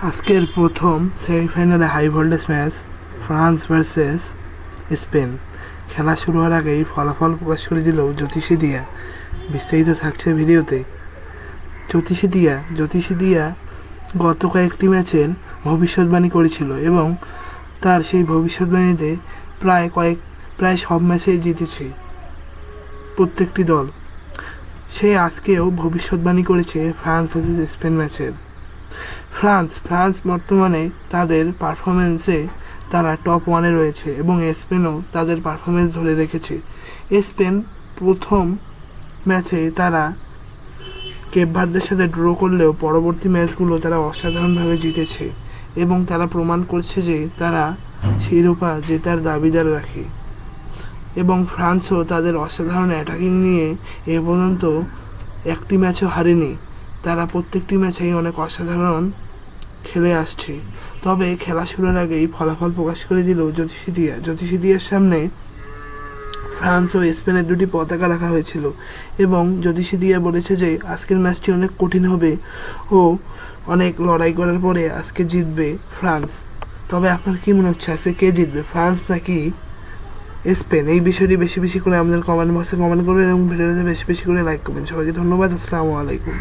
আজকের প্রথম সেমিফাইনালে high voltage match France versus Spain. খেলা শুরু হওয়ার আগেই ফলাফল প্রকাশ করে দিল জ্যোতিষী দিয়া। বিস্তারিত থাকছে ভিডিওতে। জ্যোতিষী দিয়া গত কয়েকটি ম্যাচের ভবিষ্যৎবাণী করেছিল এবং তার সেই ভবিষ্যৎবাণীতে প্রায় সব ম্যাচেই জিতেছে প্রত্যেকটি দল। সে আজকেও ভবিষ্যৎবাণী করেছে ফ্রান্স ভার্সেস স্পেন ম্যাচের। ফ্রান্স বর্তমানে তাদের পারফরমেন্সে তারা টপ ওয়ানে রয়েছে এবং স্পেনও তাদের পারফরমেন্স ধরে রেখেছে। স্পেন প্রথম ম্যাচে তারা কেপ ভার্দের সাথে ড্র করলেও পরবর্তী ম্যাচগুলো তারা অসাধারণভাবে জিতেছে এবং তারা প্রমাণ করছে যে তারা শিরোপা জেতার দাবিদার রাখে। এবং ফ্রান্সও তাদের অসাধারণ অ্যাটাকিং নিয়ে এ পর্যন্ত একটি ম্যাচও হারেনি। তারা প্রত্যেকটি ম্যাচেই অনেক অসাধারণ খেলে আসছে। তবে খেলা শুরুর আগেই ফলাফল প্রকাশ করে দিল জ্যোতিষী দিয়ার সামনে ফ্রান্স ও স্পেনের দুটি পতাকা রাখা হয়েছিল এবং জ্যোতিষী দিয়া বলেছে যে আজকের ম্যাচটি অনেক কঠিন হবে ও অনেক লড়াই করার পরে আজকে জিতবে ফ্রান্স। তবে আপনার কি মনে হচ্ছে আজকে কে জিতবে, ফ্রান্স নাকি স্পেন? এই বিষয়টি বেশি বেশি করে আমাদের কমেন্ট বক্সে কমেন্ট করবেন এবং ভিডিওতে বেশি বেশি করে লাইক করবেন। সবাইকে ধন্যবাদ। আসসালামু আলাইকুম।